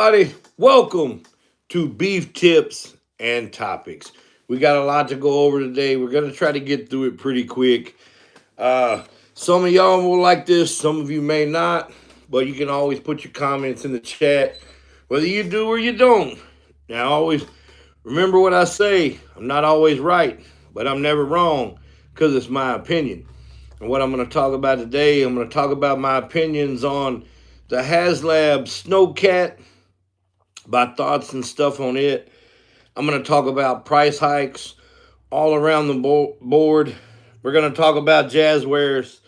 Buddy, welcome to Beef Tips and Topics. We got a lot to go over today. We're going to try to get through it pretty quick. Uh, some of y'all will like this, some of you may not, but you can always put your comments in the chat, whether you do or you don't. Now, always remember what I say. I'm not always right, but I'm never wrong because it's my opinion. And what I'm going to talk about today, I'm going to talk about my opinions on the Haslab Snowcat, my thoughts and stuff on it. I'm going to talk about price hikes all around the board. We're going to talk about Jazzwares.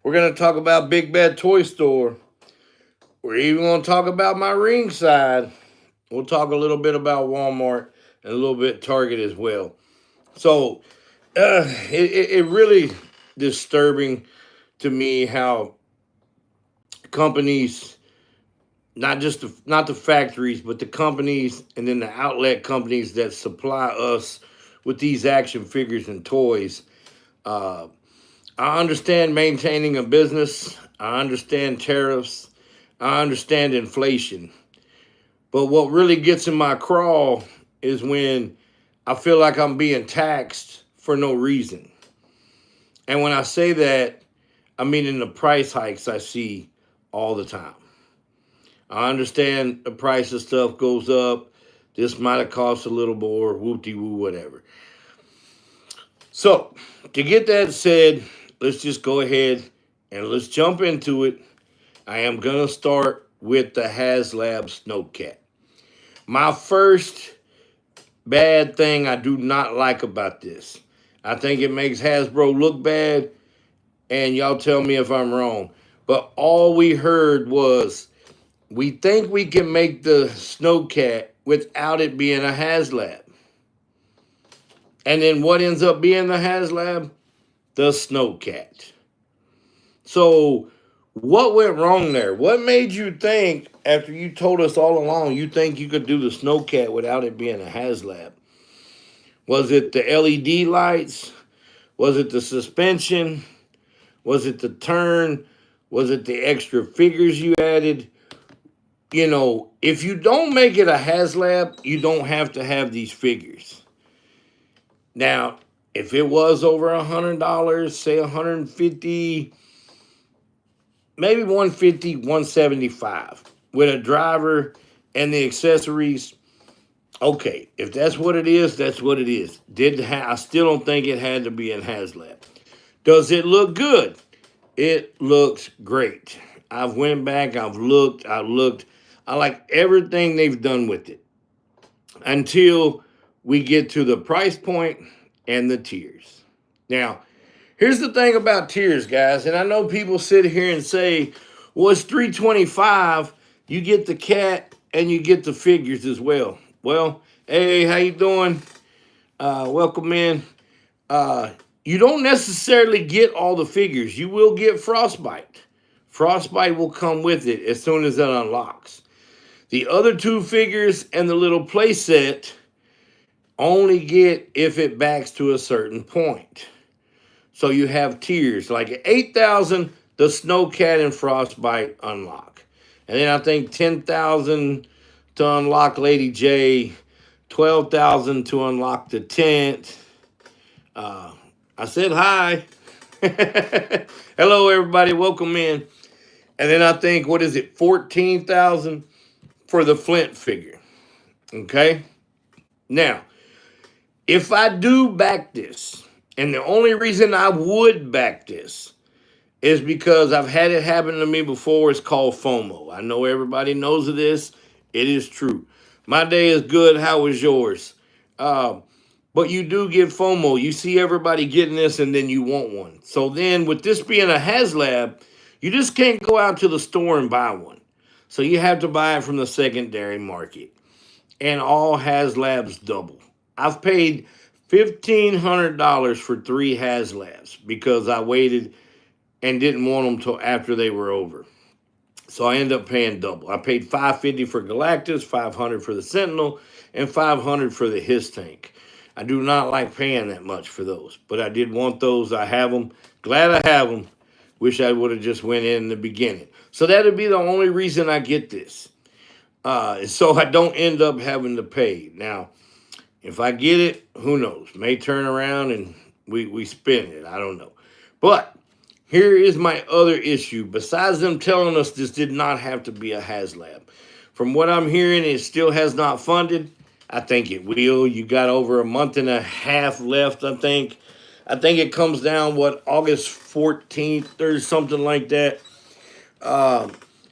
We're going to talk about Big Bad Toy Store. We're even going to talk about my ringside. We'll talk a little bit about Walmart and a little bit Target as well. So it really disturbing to me how companies, not the factories, but the companies and then the outlet companies that supply us with these action figures and toys. Uh, I understand maintaining a business. I understand tariffs. I understand inflation. But what really gets in my craw is when I feel like I'm being taxed for no reason. And when I say that, I mean in the price hikes I see all the time. I understand the price of stuff goes up. This might have cost a little more, whoop-de-woo, whatever. So, to get that said, let's just go ahead and let's jump into it. I am going to start with the Haslab Snowcat. My first bad thing I do not like about this. I think it makes Hasbro look bad, and y'all tell me if I'm wrong. But all we heard was, we think we can make the Snowcat without it being a Haslab. And then what ends up being the Haslab? The Snowcat. So what went wrong there? What made you think, after you told us all along, you think you could do the Snowcat without it being a Haslab? Was it the LED lights? Was it the suspension? Was it the turn? Was it the extra figures you added? You know, if you don't make it a Haslab, you don't have to have these figures. Now, if it was over $100, say 150, maybe 150, 175, with a driver and the accessories, okay, if that's what it is, that's what it is. I still don't think it had to be in Haslab. Does it look good? It looks great. I've went back, I've looked. I like everything they've done with it until we get to the price point and the tiers. Now, here's the thing about tiers, guys, and I know people sit here and say, well, it's $325, you get the cat and you get the figures as well. Well, hey, how you doing? Welcome in. You don't necessarily get all the figures. You will get Frostbite. Frostbite will come with it as soon as it unlocks. The other two figures and the little play set only get if it backs to a certain point. So you have tiers. Like at 8,000, the Snowcat and Frostbite unlock. And then I think 10,000 to unlock Lady J, 12,000 to unlock the tent. I said hi. Hello, everybody. Welcome in. And then I think, 14,000 for the Flint figure. Okay? Now, if I do back this, and the only reason I would back this is because I've had it happen to me before. It's called FOMO. I know everybody knows of this. It is true. My day is good. How was yours? But you do get FOMO. You see everybody getting this and then you want one. So then with this being a Haslab, you just can't go out to the store and buy one. So you have to buy it from the secondary market. And all Haslabs double. I've paid $1,500 for 3 Haslabs because I waited and didn't want them till after they were over. So I ended up paying double. I paid $550 for Galactus, $500 for the Sentinel, and $500 for the His Tank. I do not like paying that much for those, but I did want those. I have them. Glad I have them. Wish I would have just went in the beginning. So that would be the only reason I get this. So I don't end up having to pay. Now, if I get it, who knows? May turn around and we spend it. I don't know. But here is my other issue. Besides them telling us this did not have to be a Haslab. From what I'm hearing, it still has not funded. I think it will. You got over a month and a half left, I think. I think it comes down, what, August 14th or something like that.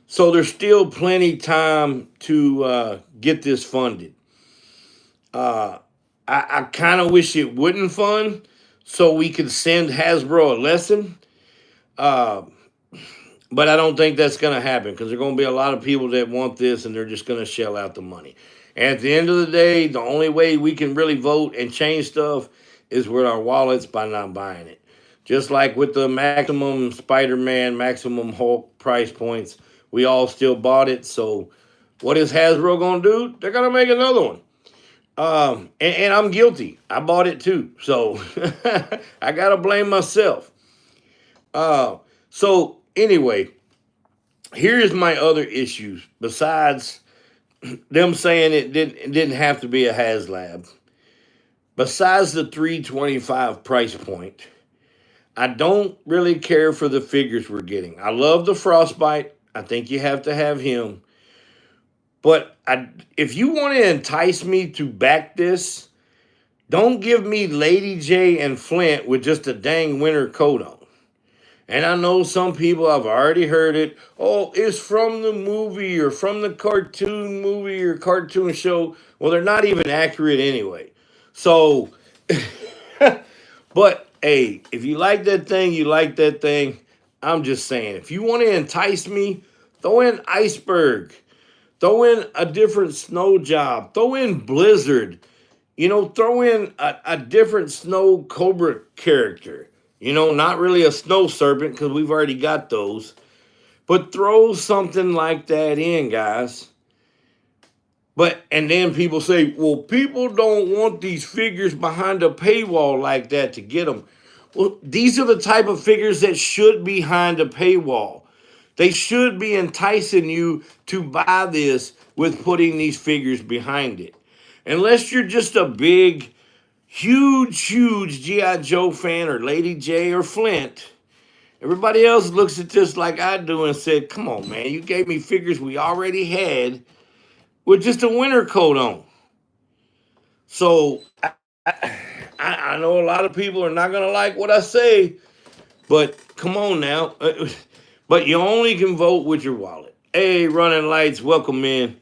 So there's still plenty time to get this funded. Uh, I kind of wish it wouldn't fund so we could send Hasbro a lesson. Uh, but I don't think that's going to happen because there are going to be a lot of people that want this and they're just going to shell out the money. And at the end of the day, the only way we can really vote and change stuff is with our wallets by not buying it. Just like with the maximum Spider-Man, maximum Hulk price points, we all still bought it. So what is Hasbro going to do? They're going to make another one. And I'm guilty. I bought it too. So I got to blame myself. So anyway, here's my other issues besides them saying it didn't have to be a Haslab. Besides the 325 price point, I don't really care for the figures we're getting. I love the Frostbite. I think you have to have him. But if you want to entice me to back this, don't give me Lady J and Flint with just a dang winter coat on. And I know some people, I've already heard it. Oh, it's from the movie or from the cartoon movie or cartoon show. Well, they're not even accurate anyway. So, but hey, if you like that thing, you like that thing. I'm just saying, if you want to entice me, throw in Iceberg. Throw in a different snow job. Throw in Blizzard. Throw in a different snow cobra character. Not really a snow serpent because we've already got those. But throw something like that in, guys. And then people say, well, people don't want these figures behind a paywall like that to get them. Well, these are the type of figures that should be behind a paywall. They should be enticing you to buy this with putting these figures behind it. Unless you're just a big, huge G.I. Joe fan or Lady J or Flint, everybody else looks at this like I do and said, come on, man, you gave me figures we already had with just a winter coat on. So I know a lot of people are not going to like what I say, but come on now. But you only can vote with your wallet. Hey, Running Lights, welcome in.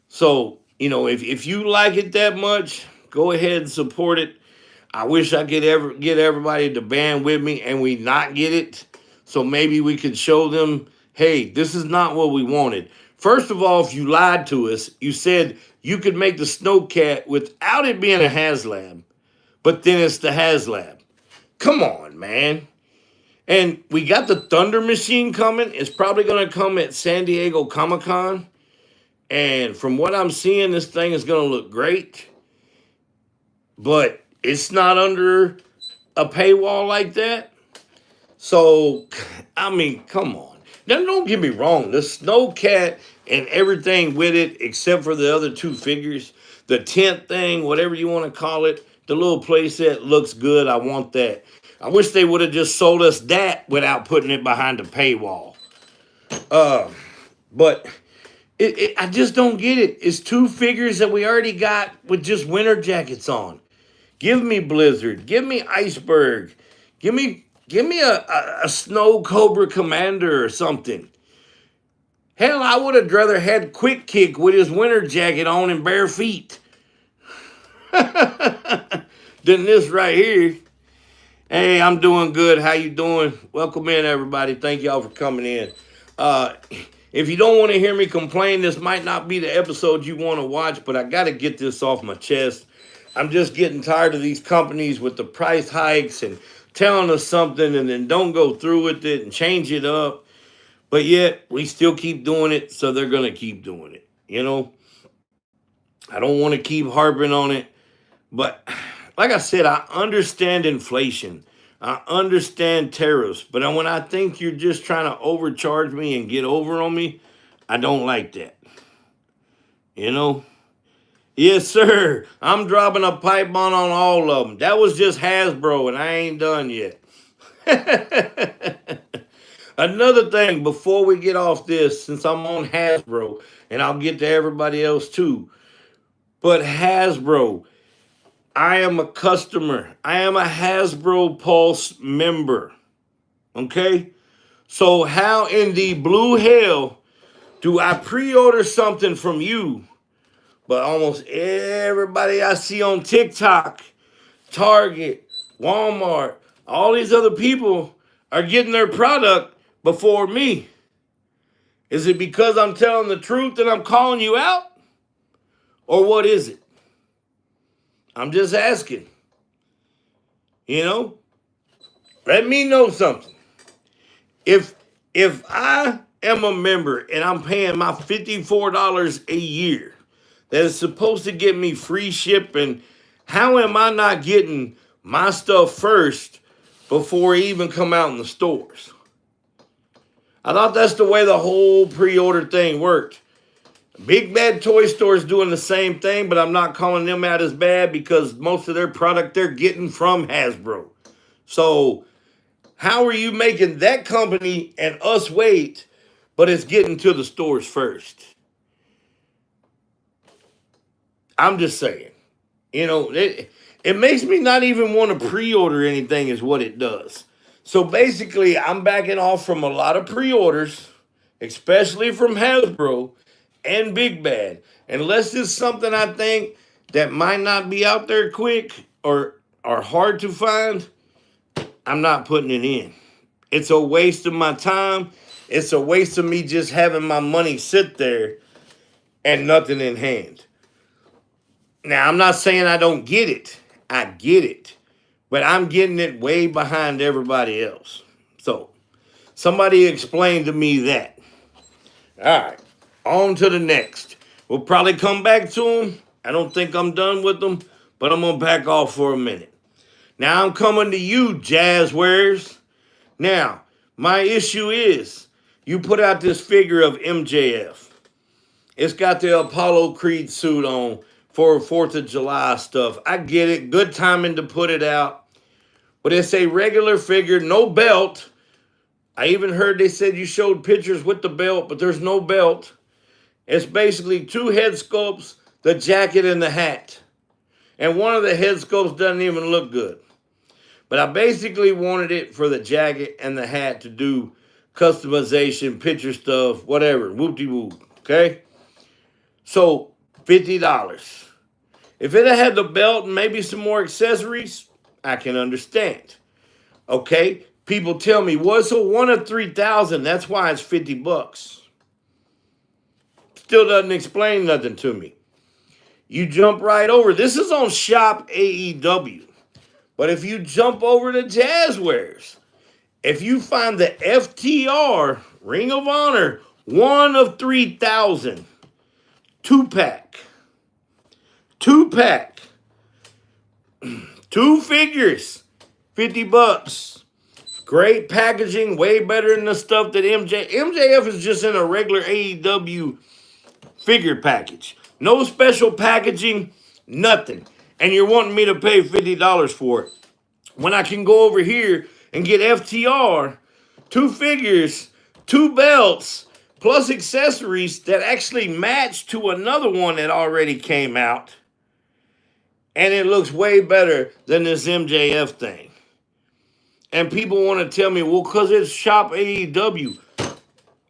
So, if you like it that much, go ahead and support it. I wish I could get everybody to band with me and we not get it. So maybe we could show them, hey, this is not what we wanted. First of all, if you lied to us, you said you could make the Snowcat without it being a Haslab, but then it's the Haslab. Come on, man. And we got the Thunder Machine coming. It's probably going to come at San Diego Comic-Con. And from what I'm seeing, this thing is going to look great. But it's not under a paywall like that. So, I mean, come on. Now, don't get me wrong. The Snowcat and everything with it, except for the other two figures, the tent thing, whatever you want to call it, the little playset looks good. I want that. I wish they would have just sold us that without putting it behind a paywall. But I just don't get it. It's two figures that we already got with just winter jackets on. Give me Blizzard. Give me Iceberg. Give me a Snow Cobra Commander or something. Hell, I would have rather had Quick Kick with his winter jacket on and bare feet than this right here. Hey, I'm doing good. How you doing? Welcome in, everybody. Thank y'all for coming in. If you don't want to hear me complain, this might not be the episode you want to watch, but I got to get this off my chest. I'm just getting tired of these companies with the price hikes and telling us something and then don't go through with it and change it up. But yet, we still keep doing it, so they're going to keep doing it. I don't want to keep harping on it, but like I said, I understand inflation. I understand tariffs, but when I think you're just trying to overcharge me and get over on me, I don't like that. You know? Yes, sir. I'm dropping a pipe bomb on all of them. That was just Hasbro, and I ain't done yet. Another thing before we get off this, since I'm on Hasbro, and I'll get to everybody else too. But Hasbro, I am a customer. I am a Hasbro Pulse member. Okay? So, how in the blue hell do I pre order something from you, but almost everybody I see on TikTok, Target, Walmart, all these other people are getting their product before me? Is it because I'm telling the truth and I'm calling you out? Or what is it? I'm just asking. You know? Let me know something. If I am a member and I'm paying my $54 a year that is supposed to get me free shipping, how am I not getting my stuff first before it even come out in the stores? I thought that's the way the whole pre-order thing worked. Big Bad Toy Store is doing the same thing, but I'm not calling them out as bad because most of their product they're getting from Hasbro. So how are you making that company and us wait, but it's getting to the stores first? I'm just saying. You know, it makes me not even want to pre-order anything is what it does. So basically, I'm backing off from a lot of pre-orders, especially from Hasbro and Big Bad. Unless it's something I think that might not be out there quick or are hard to find, I'm not putting it in. It's a waste of my time. It's a waste of me just having my money sit there and nothing in hand. Now, I'm not saying I don't get it. I get it. But I'm getting it way behind everybody else. So, somebody explain to me that. All right, on to the next. We'll probably come back to them. I don't think I'm done with them, but I'm going to back off for a minute. Now, I'm coming to you, Jazzwares. Now, my issue is you put out this figure of MJF. It's got the Apollo Creed suit on for 4th of July stuff. I get it. Good timing to put it out. But it's a regular figure, no belt. I even heard they said you showed pictures with the belt, but there's no belt. It's basically 2 head sculpts, the jacket and the hat. And one of the head sculpts doesn't even look good. But I basically wanted it for the jacket and the hat to do customization, picture stuff, whatever, whoop-de-whoop, okay? So, $50. If it had the belt and maybe some more accessories, I can understand. Okay? People tell me, well, it's a 1 of 3,000. That's why it's $50. Still doesn't explain nothing to me. You jump right over. This is on Shop AEW. But if you jump over to Jazzwares, if you find the FTR Ring of Honor 1 of 3,000 2-pack, 2-pack, 2 figures, $50. Great packaging, way better than the stuff that MJF is just in a regular AEW figure package. No special packaging, nothing. And you're wanting me to pay $50 for it. When I can go over here and get FTR, 2 figures, 2 belts, plus accessories that actually match to another one that already came out. And it looks way better than this MJF thing. And people want to tell me, well, because it's Shop AEW.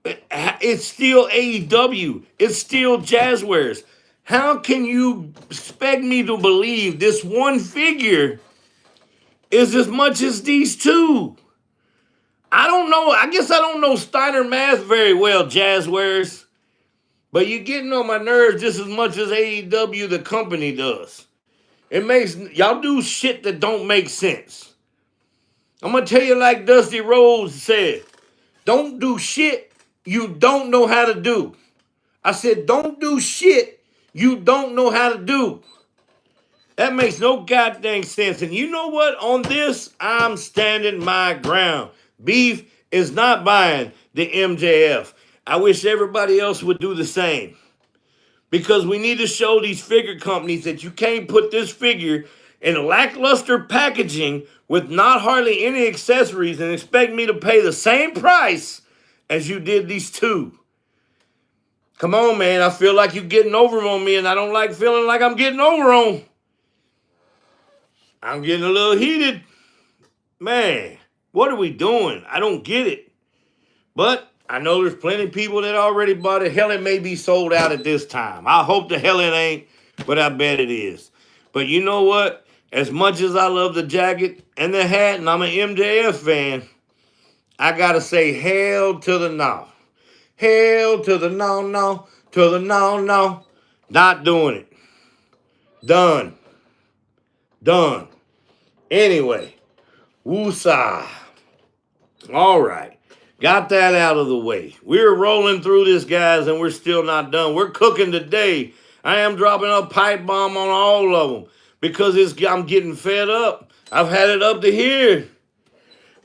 It's still AEW. It's still Jazzwares. How can you expect me to believe this one figure is as much as these 2? I don't know. I guess I don't know Steiner math very well, Jazzwares. But you're getting on my nerves just as much as AEW, the company, does. It makes, y'all do shit that don't make sense. I'm going to tell you like Dusty Rhodes said, don't do shit you don't know how to do. I said, don't do shit you don't know how to do. That makes no goddamn sense. And you know what? On this, I'm standing my ground. Beef is not buying the MJF. I wish everybody else would do the same. because we need to show these figure companies that you can't put this figure in lackluster packaging with not hardly any accessories and expect me to pay the same price as you did these two. Come on, man. I feel like you're getting over on me, and I don't like feeling like I'm getting over on. I'm getting a little heated. Man, what are we doing? I don't get it. But I know there's plenty of people that already bought it. Hell, it may be sold out at this time. I hope the hell it ain't, but I bet it is. But you know what? As much as I love the jacket and the hat, and I'm an MJF fan, I got to say hell to the no. Hell to the no, to the no. Not doing it. Done. Anyway, woosah. All right. Got that out of the way. We're rolling through this, guys, and we're still not done. We're cooking today. I am dropping a pipe bomb on all of them because I'm getting fed up. I've had it up to here.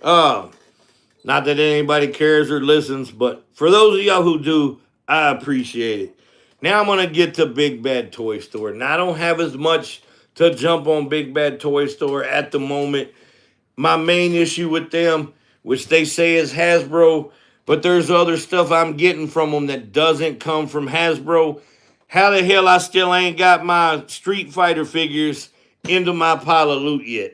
Not that anybody cares or listens, but for those of y'all who do, I appreciate it. Now I'm going to get to Big Bad Toy Store. Now, I don't have as much to jump on Big Bad Toy Store at the moment. My main issue with them, which they say is Hasbro, but there's other stuff I'm getting from them that doesn't come from Hasbro. How the hell I still ain't got my Street Fighter figures into my pile of loot yet?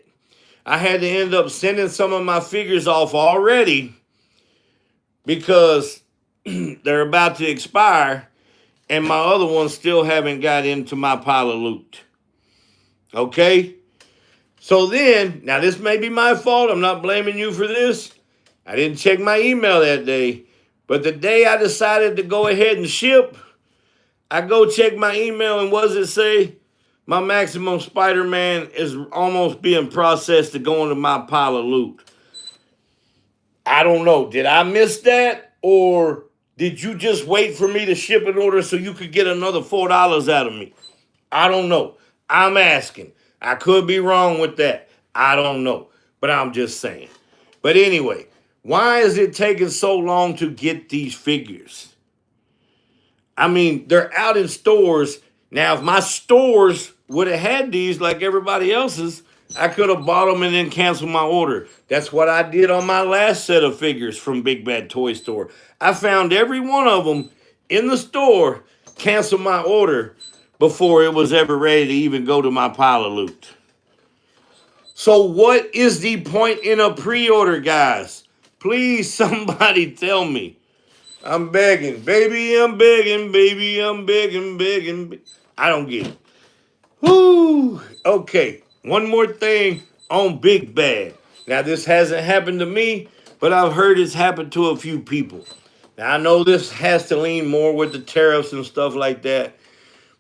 I had to end up sending some of my figures off already because they're about to expire, and my other ones still haven't got into my pile of loot. Okay? So then, now this may be my fault. I'm not blaming you for this. I didn't check my email that day. But the day I decided to go ahead and ship, I go check my email, and what does it say? My Maximum Spider-Man is almost being processed to go into my pile of loot. I don't know. Did I miss that? Or did you just wait for me to ship an order so you could get another $4 out of me? I don't know. I'm asking. I could be wrong with that. I don't know. But I'm just saying. But anyway, why is it taking so long to get these figures? I mean, they're out in stores. Now, if my stores would have had these like everybody else's, I could have bought them and then canceled my order. That's what I did on my last set of figures from Big Bad Toy Store. I found every one of them in the store, canceled my order before it was ever ready to even go to my pile of loot. So what is the point in a pre-order, guys? Please, somebody tell me. I'm begging. Baby, I'm begging. Baby, I'm begging. I don't get it. Whoo. Okay, one more thing on Big Bad. Now, this hasn't happened to me, but I've heard it's happened to a few people. Now, I know this has to lean more with the tariffs and stuff like that,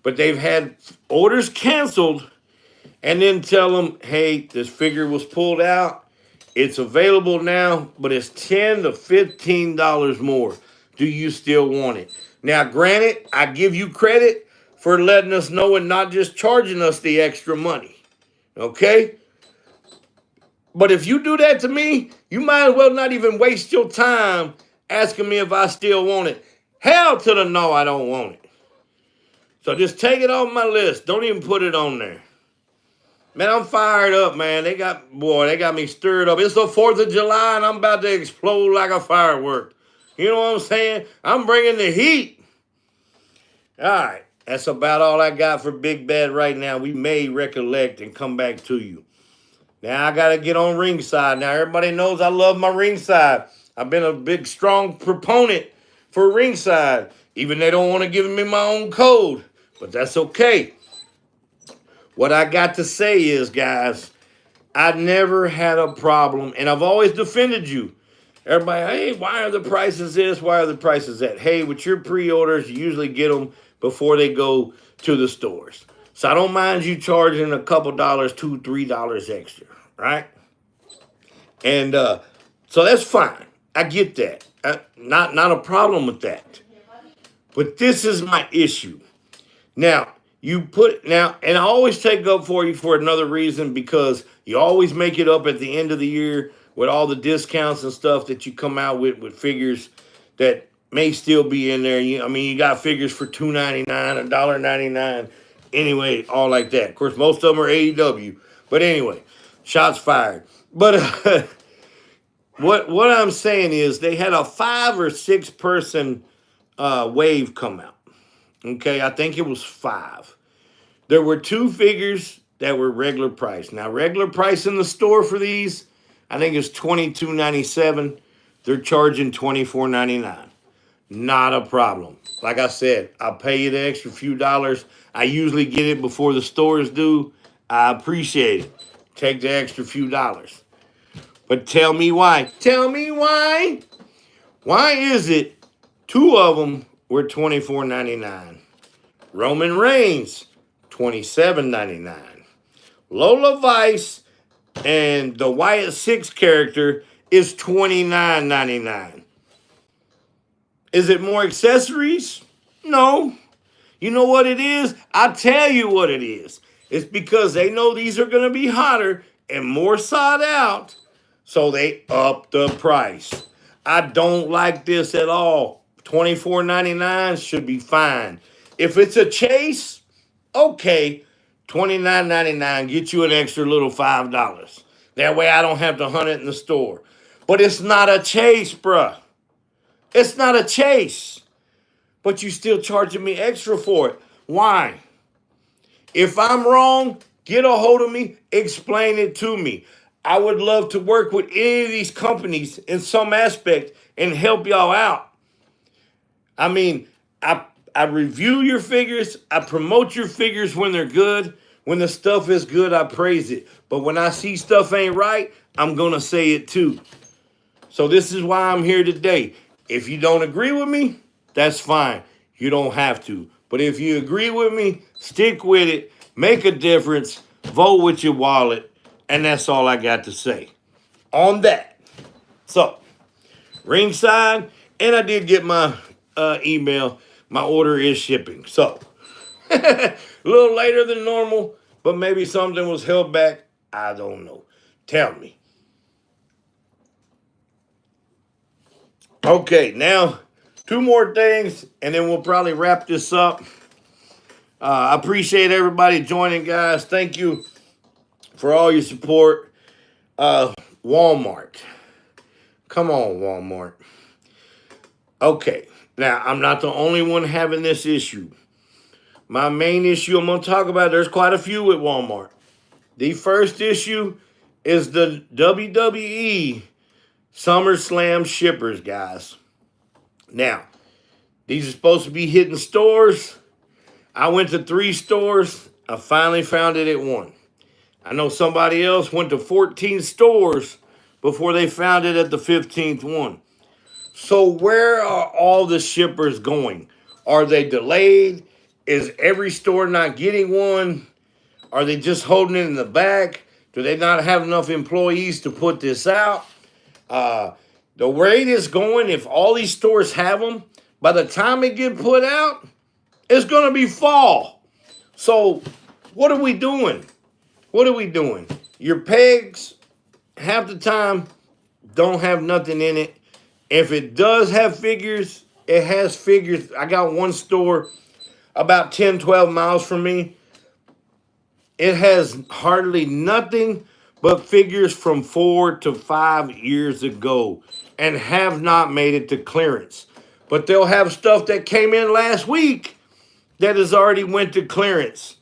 but they've had orders canceled and then tell them, hey, this figure was pulled out. It's available now, but it's $10 to $15 more. Do you still want it? Now, granted, I give you credit for letting us know and not just charging us the extra money. Okay? But if you do that to me, you might as well not even waste your time asking me if I still want it. Hell to the no, I don't want it. So just take it off my list. Don't even put it on there. Man, I'm fired up, man. They got me stirred up. It's the 4th of July, and I'm about to explode like a firework. You know what I'm saying? I'm bringing the heat. All right. That's about all I got for Big Bad right now. We may recollect and come back to you. Now, I got to get on ringside. Now, everybody knows I love my ringside. I've been a big, strong proponent for ringside. Even they don't want to give me my own code. But that's okay. What I got to say is, guys, I never had a problem, and I've always defended you. Everybody, hey, why are the prices this? Why are the prices that? Hey, with your pre-orders, you usually get them before they go to the stores. So I don't mind you charging a couple dollars, $2, $3 extra, right? And so that's fine. I get that. Not a problem with that. But this is my issue. Now, and I always take up for you for another reason, because you always make it up at the end of the year with all the discounts and stuff that you come out with figures that may still be in there. I mean, you got figures for $2.99, $1.99. Anyway, all like that. Of course, most of them are AEW. But anyway, shots fired. But what I'm saying is they had a 5 or 6 person wave come out. Okay, I think it was 5. There were 2 figures that were regular price. Now, regular price in the store for these, I think it's $22.97. They're charging $24.99. Not a problem. Like I said, I'll pay you the extra few dollars. I usually get it before the stores do. I appreciate it. Take the extra few dollars. But tell me why. Tell me why. Why is it 2 of them were $24.99? Roman Reigns, $27.99. Lola Vice and the Wyatt 6 character is $29.99. Is it more accessories? No. You know what it is? I'll tell you what it is. It's because they know these are going to be hotter and more sought out, so they up the price. I don't like this at all. $24.99 should be fine. If it's a chase, okay, $29.99, get you an extra little $5. That way I don't have to hunt it in the store. But it's not a chase, bruh. It's not a chase. But you still charging me extra for it. Why? If I'm wrong, get a hold of me, explain it to me. I would love to work with any of these companies in some aspect and help y'all out. I mean, I review your figures. I promote your figures when they're good. When the stuff is good, I praise it. But when I see stuff ain't right, I'm going to say it too. So this is why I'm here today. If you don't agree with me, that's fine. You don't have to. But if you agree with me, stick with it. Make a difference. Vote with your wallet. And that's all I got to say on that. So, ringside. And I did get my email. My order is shipping. So, a little later than normal. But maybe something was held back. I don't know. Tell me. Okay, now 2 more things, and then we'll probably wrap this up. I appreciate everybody joining, guys. Thank you for all your support. Walmart. Come on, Walmart. Okay, now I'm not the only one having this issue. My main issue I'm going to talk about, there's quite a few with Walmart. The first issue is the WWE SummerSlam shippers, guys. Now, these are supposed to be hitting stores. I went to 3 stores. I finally found it at 1. I know somebody else went to 14 stores before they found it at the 15th one. So where are all the shippers going? Are they delayed? Is every store not getting one? Are they just holding it in the back? Do they not have enough employees to put this out? The rate is going, if all these stores have them, by the time it get put out, it's going to be fall. So what are we doing? What are we doing? Your pegs, half the time, don't have nothing in it. If it does have figures, it has figures. I got one store about 10, 12 miles from me. It has hardly nothing but figures from 4 to 5 years ago and have not made it to clearance. But they'll have stuff that came in last week that has already went to clearance.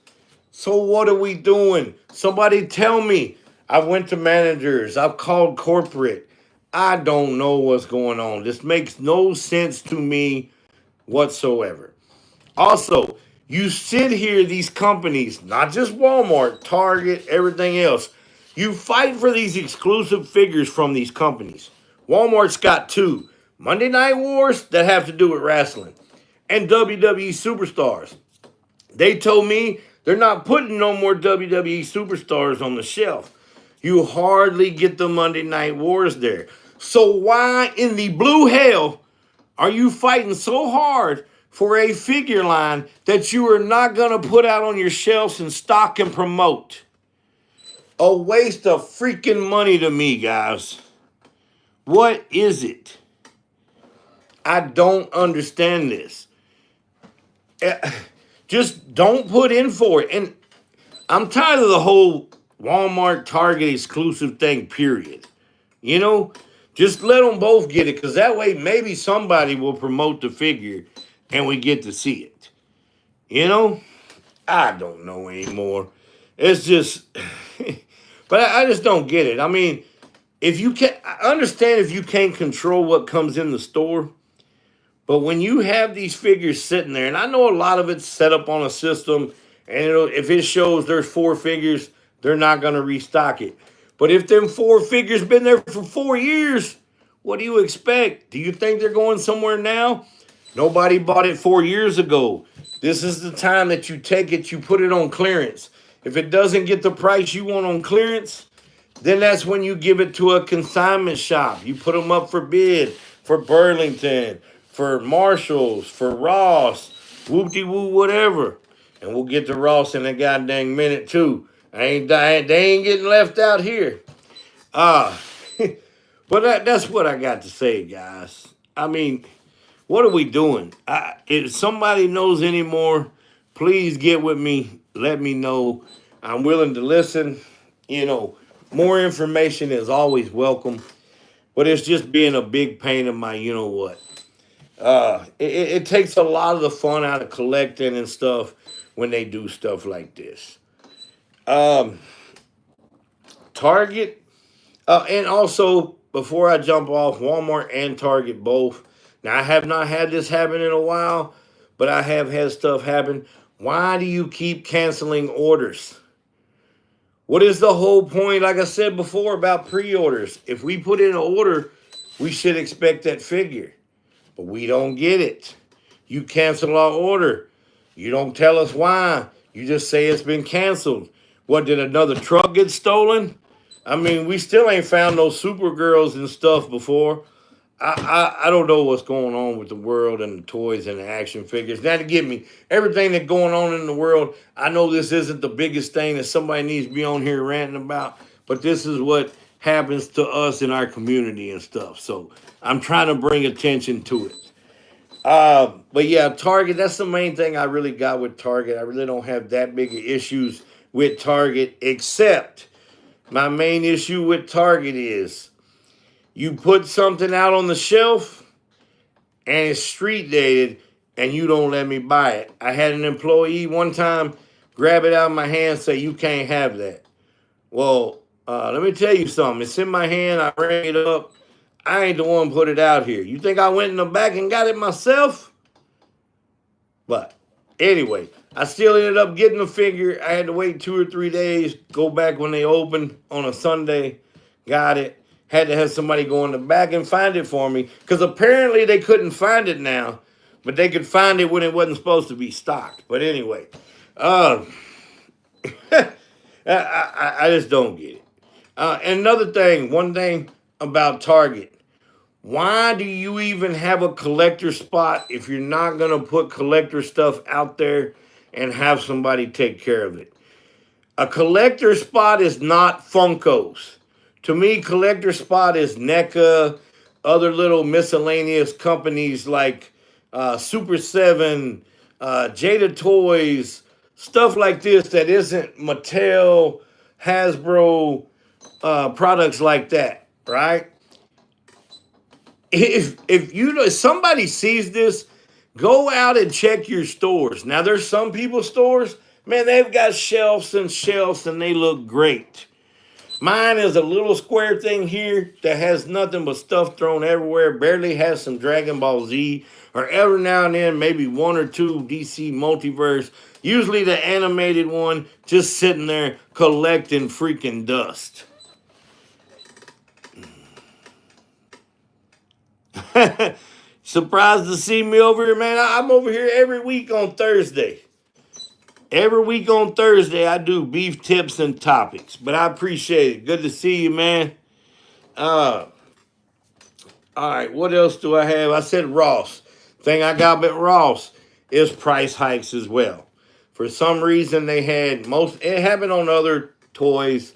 So what are we doing? Somebody tell me. I went to managers. I've called corporate. I don't know what's going on. This makes no sense to me whatsoever. Also, you sit here, these companies, not just Walmart, Target, everything else. You fight for these exclusive figures from these companies. Walmart's got 2. Monday Night Wars that have to do with wrestling. And WWE Superstars. They told me they're not putting no more WWE Superstars on the shelf. You hardly get the Monday Night Wars there. So why in the blue hell are you fighting so hard for a figure line that you are not going to put out on your shelves and stock and promote? A waste of freaking money to me, guys. What is it? I don't understand this. Just don't put in for it. And I'm tired of the whole Walmart Target exclusive thing, period. You know, just let them both get it because that way maybe somebody will promote the figure and we get to see it. You know, I don't know anymore. It's just, but I just don't get it. I mean, if you can, I understand if you can't control what comes in the store, but when you have these figures sitting there, and I know a lot of it's set up on a system, and if it shows there's 4 figures, they're not going to restock it. But if them 4 figures been there for 4 years, what do you expect? Do you think they're going somewhere now? Nobody bought it 4 years ago. This is the time that you take it, you put it on clearance. If it doesn't get the price you want on clearance, then that's when you give it to a consignment shop. You put them up for bid for Burlington, for Marshalls, for Ross, whoop-de-woo, whatever. And we'll get to Ross in a goddamn minute too. They ain't getting left out here. Uh, but that's what I got to say, guys. I mean, what are we doing? If somebody knows any more, please get with me. Let me know. I'm willing to listen. You know, more information is always welcome. But it's just being a big pain in my, you know what. It takes a lot of the fun out of collecting and stuff when they do stuff like this. Um, Target, and also before I jump off, Walmart and Target both. Now I have not had this happen in a while, but I have had stuff happen. Why do you keep canceling orders? What is the whole point, like I said before, about pre-orders? If we put in an order, we should expect that figure. But we don't get it. You cancel our order. You don't tell us why. You just say it's been canceled. What, did another truck get stolen? I mean, we still ain't found no Supergirls and stuff before. I don't know what's going on with the world and the toys and the action figures. Now to give me everything that's going on in the world, I know this isn't the biggest thing that somebody needs to be on here ranting about, but this is what happens to us in our community and stuff. So I'm trying to bring attention to it. But yeah, Target, that's the main thing I really got with Target. I really don't have that big of issues with Target, except my main issue with Target is you put something out on the shelf and it's street dated and you don't let me buy it. I had an employee one time grab it out of my hand and say, you can't have that. Well, let me tell you something. It's in my hand. I rang it up. I ain't the one put it out here. You think I went in the back and got it myself? But anyway, I still ended up getting the figure. I had to wait 2 or 3 days, go back when they opened on a Sunday, got it. Had to have somebody go in the back and find it for me because apparently they couldn't find it now, but they could find it when it wasn't supposed to be stocked. But anyway, I just don't get it. And another thing, one thing about Target, why do you even have a collector spot if you're not going to put collector stuff out there and have somebody take care of it? A collector spot is not Funkos. To me, collector spot is NECA, other little miscellaneous companies like Super 7, Jada Toys, stuff like this that isn't Mattel, Hasbro, products like that, right? If somebody sees this, go out and check your stores. Now, there's some people's stores, man, they've got shelves and shelves and they look great. Mine is a little square thing here that has nothing but stuff thrown everywhere, barely has some Dragon Ball Z, or every now and then maybe 1 or 2 DC Multiverse, usually the animated one, just sitting there collecting freaking dust. Surprised to see me over here, man. I'm over here every week on Thursday. Every week on Thursday, I do beef tips and topics, but I appreciate it. Good to see you, man. All right, what else do I have? I said Ross. Thing I got at Ross is price hikes as well. For some reason, they had it happened on other toys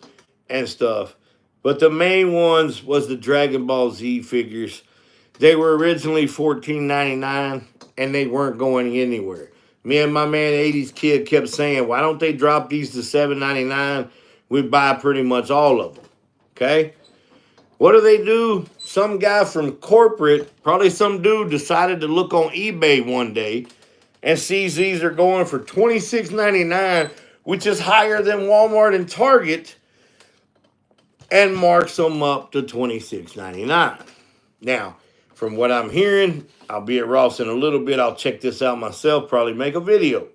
and stuff, but the main ones was the Dragon Ball Z figures. They were originally $14.99 and they weren't going anywhere. Me and my man 80s kid kept saying, why don't they drop these to $7.99? We'd buy pretty much all of them. Okay? What do? Some guy from corporate, probably some dude, decided to look on eBay one day and sees these are going for $26.99, which is higher than Walmart and Target, and marks them up to $26.99. Now, from what I'm hearing, I'll be at Ross in a little bit. I'll check this out myself, probably make a video.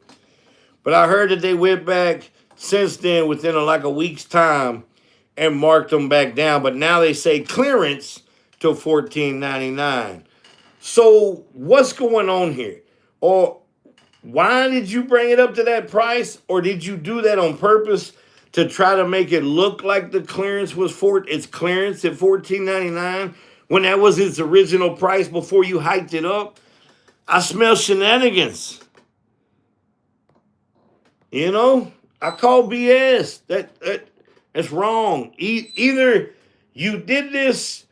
But I heard that they went back since then within like a week's time and marked them back down. But now they say clearance to $14.99. So what's going on here? Or why did you bring it up to that price? Or did you do that on purpose to try to make it look like the clearance was it's clearance at $14.99 when that was its original price before you hiked it up? I smell shenanigans. You know, I call BS. That's wrong. Either you did this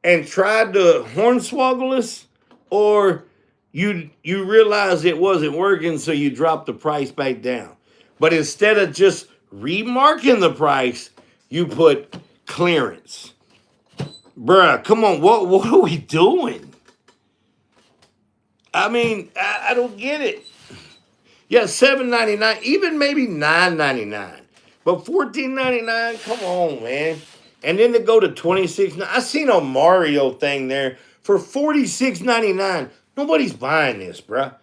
and tried to hornswoggle us, or you realized it wasn't working, so you dropped the price back down. But instead of just remarking the price, you put clearance. Bruh, come on, what are we doing? I mean, I don't get it. Yeah, $7.99, even maybe $9.99. But $14.99, come on, man. And then to go to $26.99. I seen a Mario thing there for $46.99. Nobody's buying this, bruh.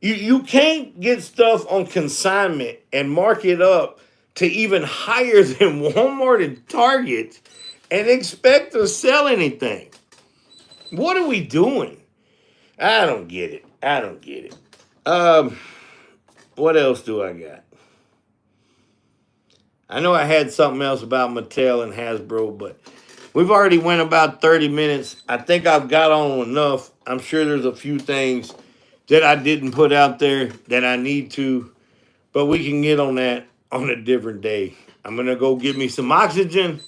You can't get stuff on consignment and mark it up to even higher than Walmart and Target and expect to sell anything. What are we doing? I don't get it. I don't get it. What else do I got? I know I had something else about Mattel and Hasbro, but we've already went about 30 minutes. I think I've got on enough. I'm sure there's a few things that I didn't put out there that I need to, but we can get on that on a different day. I'm going to go get me some oxygen,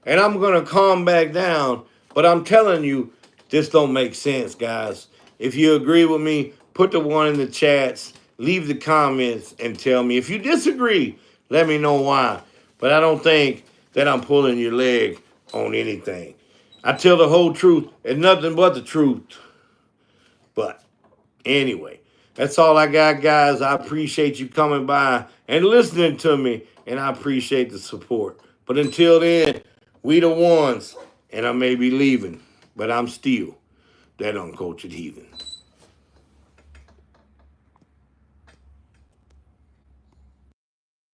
and I'm going to calm back down. But I'm telling you, this don't make sense, guys. If you agree with me, put the one in the chats, leave the comments, and tell me. If you disagree, let me know why. But I don't think that I'm pulling your leg on anything. I tell the whole truth and nothing but the truth. But anyway, that's all I got, guys. I appreciate you coming by and listening to me, and I appreciate the support. But until then, we the ones, and I may be leaving, but I'm still that uncultured heathen.